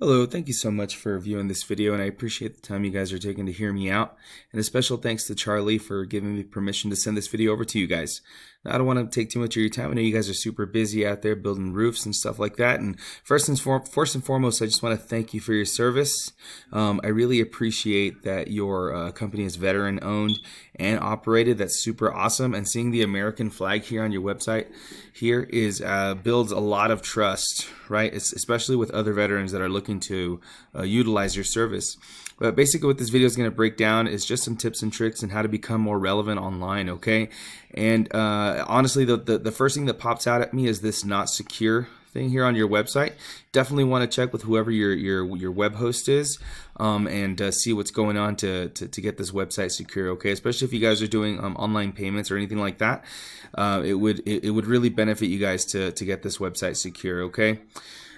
Hello, thank you so much for viewing this video, and I appreciate the time you guys are taking to hear me out. And a special thanks to Charlie for giving me permission to send this video over to you guys. Now, I don't want to take too much of your time. I know you guys are super busy out there building roofs and stuff like that. And first and foremost, I just want to thank you for your service. I really appreciate that your company is veteran owned and operated. That's super awesome. And seeing the American flag here on your website here is builds a lot of trust, right? Especially with other veterans that are looking to utilize your service. But basically what this video is going to break down is just some tips and tricks and how to become more relevant online, okay? And honestly, the first thing that pops out at me is this not secure thing here on your website. Definitely want to check with whoever your web host is and see what's going on to get this website secure, okay? Especially if you guys are doing online payments or anything like that. It would really benefit you guys to get this website secure, okay?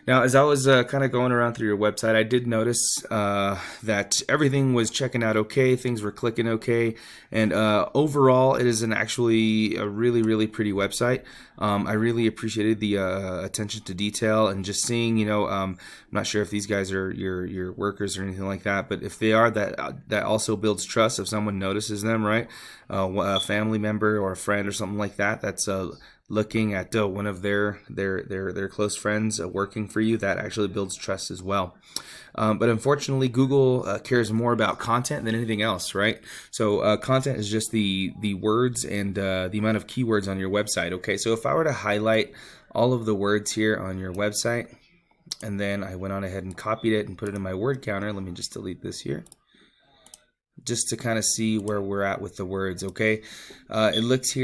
Now, as I was kind of going around through your website, I did notice that everything was checking out okay, things were clicking okay, and overall, it is actually a really pretty website. I really appreciated the attention to detail and just seeing, I'm not sure if these guys are your workers or anything like that, but if they are, that also builds trust if someone notices them, right? A family member or a friend or something like that. That's looking at one of their close friends working for you, that actually builds trust as well. But unfortunately, Google cares more about content than anything else, right? So content is just the words and the amount of keywords on your website. Okay, so if I were to highlight all of the words here on your website, and then I went on ahead and copied it and put it in my word counter. Let me just delete this here, just to kind of see where we're at with the words, okay? It looks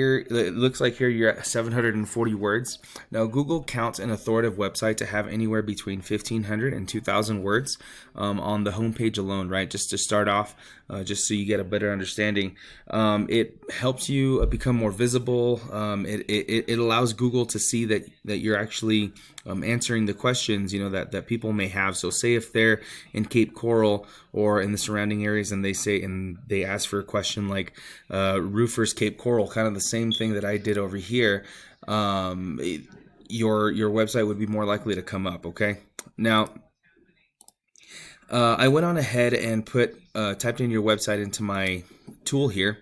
like here you're at 740 words. Now, Google counts an authoritative website to have anywhere between 1,500 and 2,000 words on the homepage alone, right? Just to start off, just so you get a better understanding. It helps you become more visible. It allows Google to see that you're actually answering the questions, that people may have. So say if they're in Cape Coral or in the surrounding areas and they ask for a question like roofers Cape Coral, kind of the same thing that I did over here, your website would be more likely to come up, okay? Now, I went on ahead and typed in your website into my tool here.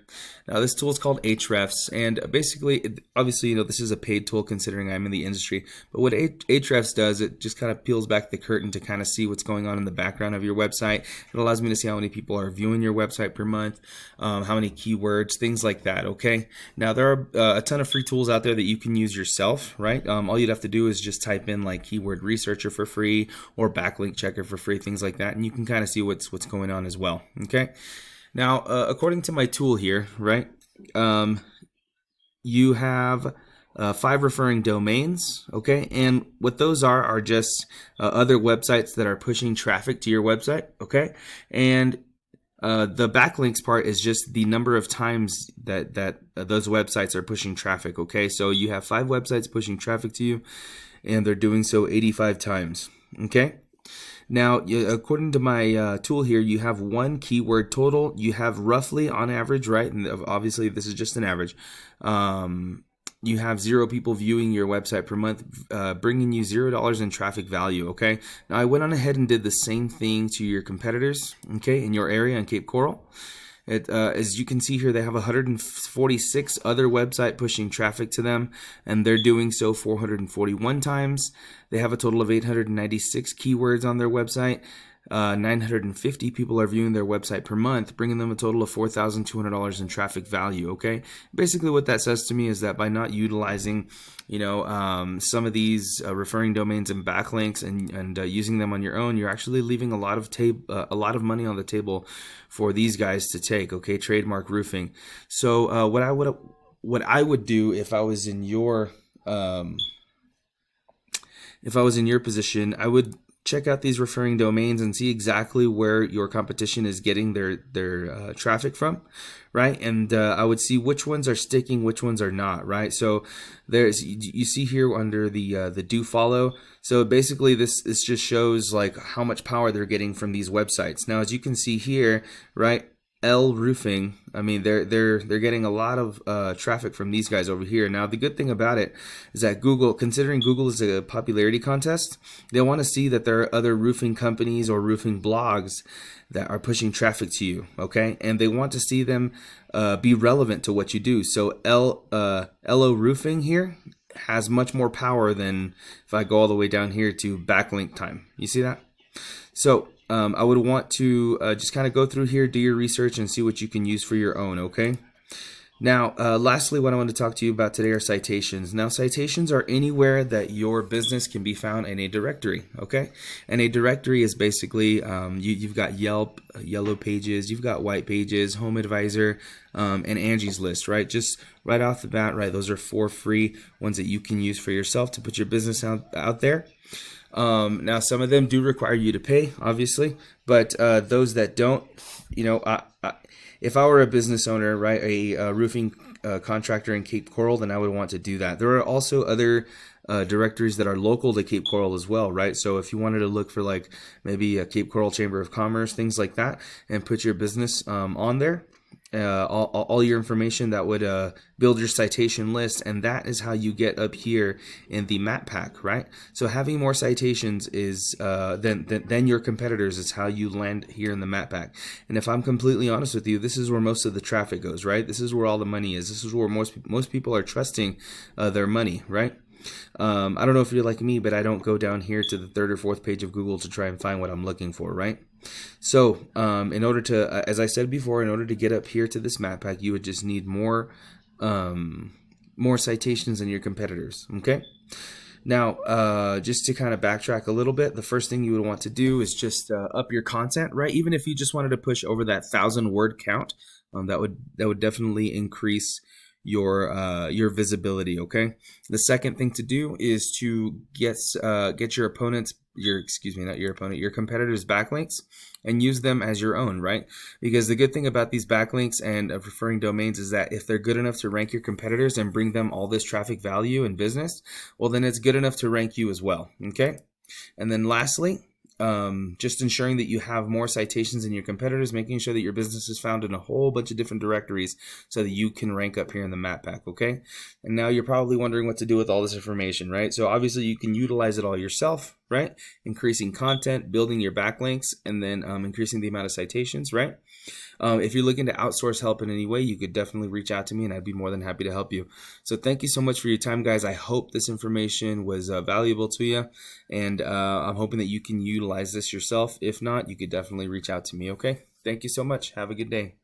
Now, this tool is called Ahrefs, and basically, obviously, this is a paid tool considering I'm in the industry. But what Ahrefs does, it just kind of peels back the curtain to kind of see what's going on in the background of your website. It allows me to see how many people are viewing your website per month, how many keywords, things like that. Okay. Now, there are a ton of free tools out there that you can use yourself, right? All you'd have to do is just type in like keyword researcher for free or backlink checker for free, things like that, and you can kind of see what's going on as well. Okay. Now, according to my tool here, right, you have 5 referring domains, okay, and what those are just other websites that are pushing traffic to your website, okay, and the backlinks part is just the number of times that those websites are pushing traffic, okay, so you have 5 websites pushing traffic to you, and they're doing so 85 times, okay. Now, according to my tool here, you have 1 keyword total. You have roughly, on average, right? And obviously, this is just an average. You have 0 people viewing your website per month, bringing you $0 in traffic value. Okay. Now, I went on ahead and did the same thing to your competitors. Okay, in your area in Cape Coral. As you can see here, they have 146 other websites pushing traffic to them, and they're doing so 441 times. They have a total of 896 keywords on their website. 950 people are viewing their website per month, bringing them a total of $4,200 in traffic value. Okay, basically what that says to me is that by not utilizing, some of these referring domains and backlinks and using them on your own, you're actually leaving a lot of money on the table for these guys to take. Okay, Trademark Roofing. So what I would do if I was in your position, I would check out these referring domains and see exactly where your competition is getting their traffic from, right? And I would see which ones are sticking, which ones are not, right? So you see here under the do follow. So basically this just shows like how much power they're getting from these websites. Now, as you can see here, right? L Roofing. I mean, they're getting a lot of traffic from these guys over here. Now, the good thing about it is that Google, considering Google is a popularity contest, they want to see that there are other roofing companies or roofing blogs that are pushing traffic to you. Okay, and they want to see them be relevant to what you do. So LO Roofing here has much more power than if I go all the way down here to backlink time. You see that? So I would want to just kind of go through here, do your research, and see what you can use for your own, okay? Now, lastly, what I want to talk to you about today are citations. Now, citations are anywhere that your business can be found in a directory, okay? And a directory is basically, you've got Yelp, Yellow Pages, you've got White Pages, Home Advisor, and Angie's List, right? Just right off the bat, right? Those are 4 free ones that you can use for yourself to put your business out there. Now, some of them do require you to pay, obviously, but those that don't, you know, if I were a business owner, right, a roofing contractor in Cape Coral, then I would want to do that. There are also other directories that are local to Cape Coral as well, right? So if you wanted to look for like maybe a Cape Coral Chamber of Commerce, things like that, and put your business on there, all your information, that would build your citation list, and that is how you get up here in the map pack, right? So having more citations is than your competitors is how you land here in the map pack. And if I'm completely honest with you, this is where most of the traffic goes, right? This is where all the money is. This is where most people are trusting their money, right? I don't know if you're like me, but I don't go down here to the 3rd or 4th page of Google to try and find what I'm looking for, right? So in order to, as I said before, in order to get up here to this map pack, you would just need more citations than your competitors, okay? Now, just to kind of backtrack a little bit, the first thing you would want to do is just up your content, right? Even if you just wanted to push over that 1,000-word count, that would definitely increase your visibility, okay? The second thing to do is to get your opponent's your competitors' backlinks and use them as your own, right? Because the good thing about these backlinks and referring domains is that if they're good enough to rank your competitors and bring them all this traffic value and business, well, then it's good enough to rank you as well, okay? And then lastly, just ensuring that you have more citations than your competitors, making sure that your business is found in a whole bunch of different directories so that you can rank up here in the map pack, okay? And now you're probably wondering what to do with all this information, right? So obviously you can utilize it all yourself, right? Increasing content, building your backlinks, and then increasing the amount of citations, right? If you're looking to outsource help in any way, you could definitely reach out to me and I'd be more than happy to help you. So thank you so much for your time, guys. I hope this information was valuable to you, and I'm hoping that you can utilize this yourself. If not, you could definitely reach out to me, okay? Thank you so much. Have a good day.